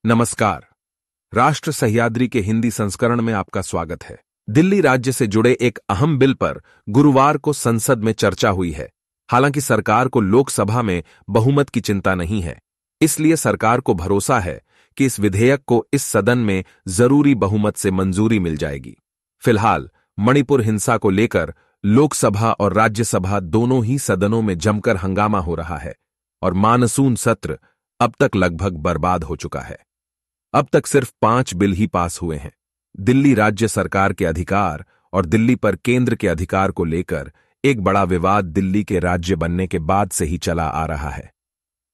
नमस्कार। राष्ट्र सह्याद्री के हिंदी संस्करण में आपका स्वागत है। दिल्ली राज्य से जुड़े एक अहम बिल पर गुरुवार को संसद में चर्चा हुई है। हालांकि सरकार को लोकसभा में बहुमत की चिंता नहीं है, इसलिए सरकार को भरोसा है कि इस विधेयक को इस सदन में जरूरी बहुमत से मंजूरी मिल जाएगी। फिलहाल मणिपुर हिंसा को लेकर लोकसभा और राज्यसभा दोनों ही सदनों में जमकर हंगामा हो रहा है और मानसून सत्र अब तक लगभग बर्बाद हो चुका है। अब तक सिर्फ 5 बिल ही पास हुए हैं। दिल्ली राज्य सरकार के अधिकार और दिल्ली पर केंद्र के अधिकार को लेकर एक बड़ा विवाद दिल्ली के राज्य बनने के बाद से ही चला आ रहा है।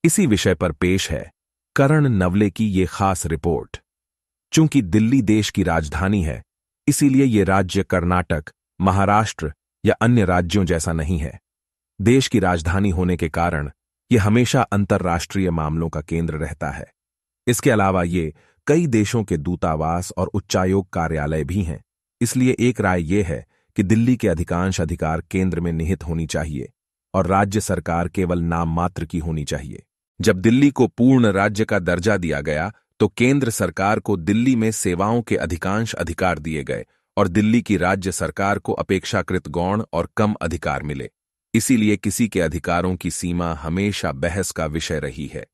इसी विषय पर पेश है करण नवले की ये खास रिपोर्ट। चूंकि दिल्ली देश की राजधानी है, इसीलिए ये राज्य कर्नाटक, महाराष्ट्र या अन्य राज्यों जैसा नहीं है। देश की राजधानी होने के कारण यह हमेशा अंतर्राष्ट्रीय मामलों का केंद्र रहता है। इसके अलावा ये कई देशों के दूतावास और उच्चायोग कार्यालय भी हैं। इसलिए एक राय यह है कि दिल्ली के अधिकांश अधिकार केंद्र में निहित होनी चाहिए और राज्य सरकार केवल नाम मात्र की होनी चाहिए। जब दिल्ली को पूर्ण राज्य का दर्जा दिया गया तो केंद्र सरकार को दिल्ली में सेवाओं के अधिकांश अधिकार दिए गए और दिल्ली की राज्य सरकार को अपेक्षाकृत गौण और कम अधिकार मिले। इसीलिए किसी के अधिकारों की सीमा हमेशा बहस का विषय रही है।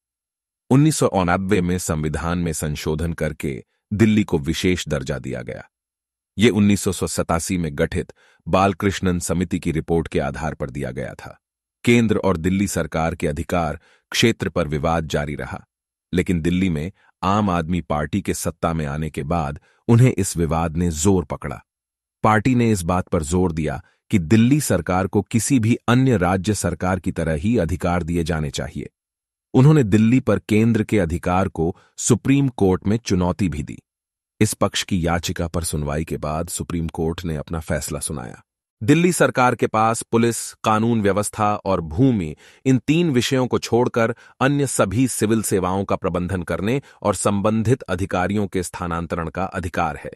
1989 में संविधान में संशोधन करके दिल्ली को विशेष दर्जा दिया गया। ये 1987 में गठित बालकृष्णन समिति की रिपोर्ट के आधार पर दिया गया था। केंद्र और दिल्ली सरकार के अधिकार क्षेत्र पर विवाद जारी रहा, लेकिन दिल्ली में आम आदमी पार्टी के सत्ता में आने के बाद उन्हें इस विवाद ने जोर पकड़ा। पार्टी ने इस बात पर जोर दिया कि दिल्ली सरकार को किसी भी अन्य राज्य सरकार की तरह ही अधिकार दिए जाने चाहिए। उन्होंने दिल्ली पर केंद्र के अधिकार को सुप्रीम कोर्ट में चुनौती भी दी। इस पक्ष की याचिका पर सुनवाई के बाद सुप्रीम कोर्ट ने अपना फैसला सुनाया। दिल्ली सरकार के पास पुलिस, कानून व्यवस्था और भूमि, इन 3 विषयों को छोड़कर अन्य सभी सिविल सेवाओं का प्रबंधन करने और संबंधित अधिकारियों के स्थानांतरण का अधिकार है।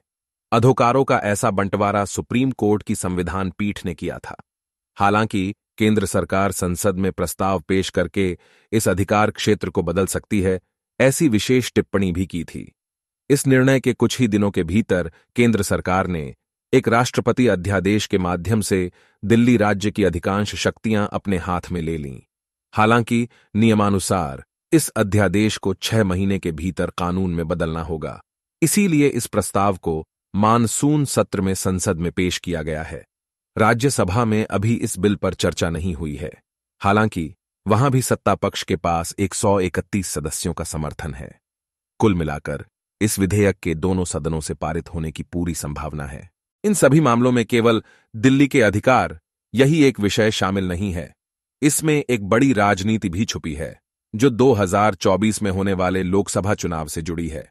अधिकारों का ऐसा बंटवारा सुप्रीम कोर्ट की संविधान पीठ ने किया था। हालांकि केंद्र सरकार संसद में प्रस्ताव पेश करके इस अधिकार क्षेत्र को बदल सकती है, ऐसी विशेष टिप्पणी भी की थी। इस निर्णय के कुछ ही दिनों के भीतर केंद्र सरकार ने एक राष्ट्रपति अध्यादेश के माध्यम से दिल्ली राज्य की अधिकांश शक्तियां अपने हाथ में ले लीं। हालांकि नियमानुसार इस अध्यादेश को 6 महीने के भीतर कानून में बदलना होगा। इसीलिए इस प्रस्ताव को मानसून सत्र में संसद में पेश किया गया है। राज्यसभा में अभी इस बिल पर चर्चा नहीं हुई है। हालांकि वहां भी सत्ता पक्ष के पास 131 सदस्यों का समर्थन है। कुल मिलाकर इस विधेयक के दोनों सदनों से पारित होने की पूरी संभावना है। इन सभी मामलों में केवल दिल्ली के अधिकार यही एक विषय शामिल नहीं है। इसमें एक बड़ी राजनीति भी छुपी है, जो 2024 में होने वाले लोकसभा चुनाव से जुड़ी है।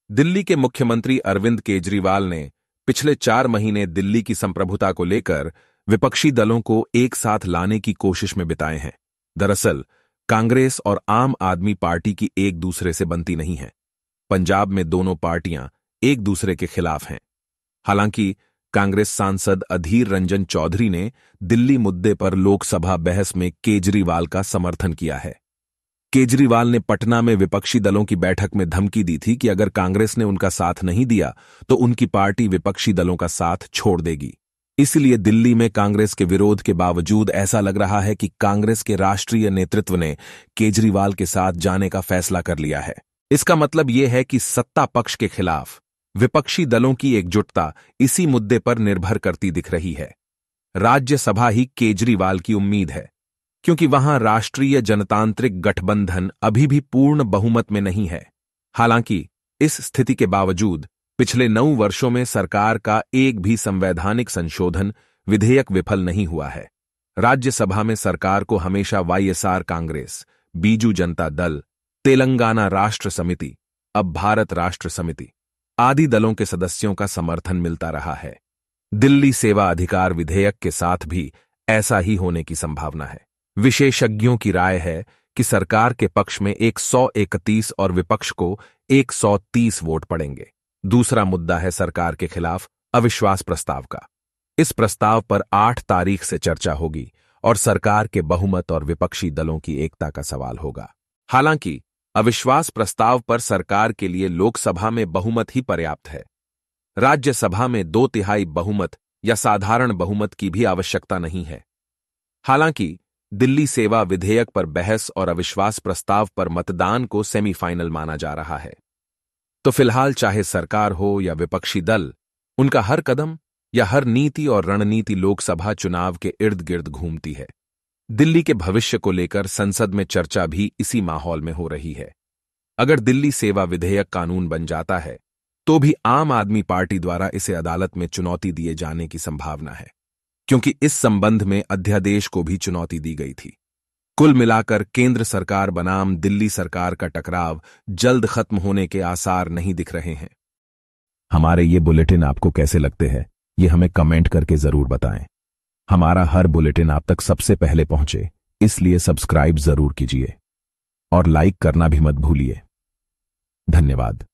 दिल्ली के मुख्यमंत्री अरविंद केजरीवाल ने पिछले 4 महीने दिल्ली की संप्रभुता को लेकर विपक्षी दलों को एक साथ लाने की कोशिश में बिताए हैं। दरअसल कांग्रेस और आम आदमी पार्टी की एक दूसरे से बनती नहीं है। पंजाब में दोनों पार्टियां एक दूसरे के खिलाफ हैं। हालांकि कांग्रेस सांसद अधीर रंजन चौधरी ने दिल्ली मुद्दे पर लोकसभा बहस में केजरीवाल का समर्थन किया है। केजरीवाल ने पटना में विपक्षी दलों की बैठक में धमकी दी थी कि अगर कांग्रेस ने उनका साथ नहीं दिया तो उनकी पार्टी विपक्षी दलों का साथ छोड़ देगी। इसलिए दिल्ली में कांग्रेस के विरोध के बावजूद ऐसा लग रहा है कि कांग्रेस के राष्ट्रीय नेतृत्व ने केजरीवाल के साथ जाने का फैसला कर लिया है। इसका मतलब यह है कि सत्ता पक्ष के खिलाफ विपक्षी दलों की एकजुटता इसी मुद्दे पर निर्भर करती दिख रही है। राज्यसभा ही केजरीवाल की उम्मीद है, क्योंकि वहां राष्ट्रीय जनतांत्रिक गठबंधन अभी भी पूर्ण बहुमत में नहीं है। हालांकि इस स्थिति के बावजूद पिछले 9 वर्षों में सरकार का एक भी संवैधानिक संशोधन विधेयक विफल नहीं हुआ है। राज्यसभा में सरकार को हमेशा वाईएसआर कांग्रेस, बीजू जनता दल, तेलंगाना राष्ट्र समिति, अब भारत राष्ट्र समिति आदि दलों के सदस्यों का समर्थन मिलता रहा है। दिल्ली सेवा अधिकार विधेयक के साथ भी ऐसा ही होने की संभावना है। विशेषज्ञों की राय है कि सरकार के पक्ष में 131 और विपक्ष को 130 वोट पड़ेंगे। दूसरा मुद्दा है सरकार के खिलाफ अविश्वास प्रस्ताव का। इस प्रस्ताव पर 8 तारीख से चर्चा होगी और सरकार के बहुमत और विपक्षी दलों की एकता का सवाल होगा। हालांकि अविश्वास प्रस्ताव पर सरकार के लिए लोकसभा में बहुमत ही पर्याप्त है। राज्यसभा में 2/3 बहुमत या साधारण बहुमत की भी आवश्यकता नहीं है। हालांकि दिल्ली सेवा विधेयक पर बहस और अविश्वास प्रस्ताव पर मतदान को सेमीफाइनल माना जा रहा है। तो फिलहाल चाहे सरकार हो या विपक्षी दल, उनका हर कदम या हर नीति और रणनीति लोकसभा चुनाव के इर्द गिर्द घूमती है। दिल्ली के भविष्य को लेकर संसद में चर्चा भी इसी माहौल में हो रही है। अगर दिल्ली सेवा विधेयक कानून बन जाता है तो भी आम आदमी पार्टी द्वारा इसे अदालत में चुनौती दिए जाने की संभावना है, क्योंकि इस संबंध में अध्यादेश को भी चुनौती दी गई थी। कुल मिलाकर केंद्र सरकार बनाम दिल्ली सरकार का टकराव जल्द खत्म होने के आसार नहीं दिख रहे हैं। हमारे ये बुलेटिन आपको कैसे लगते हैं, ये हमें कमेंट करके जरूर बताएं। हमारा हर बुलेटिन आप तक सबसे पहले पहुंचे, इसलिए सब्सक्राइब जरूर कीजिए और लाइक करना भी मत भूलिए। धन्यवाद।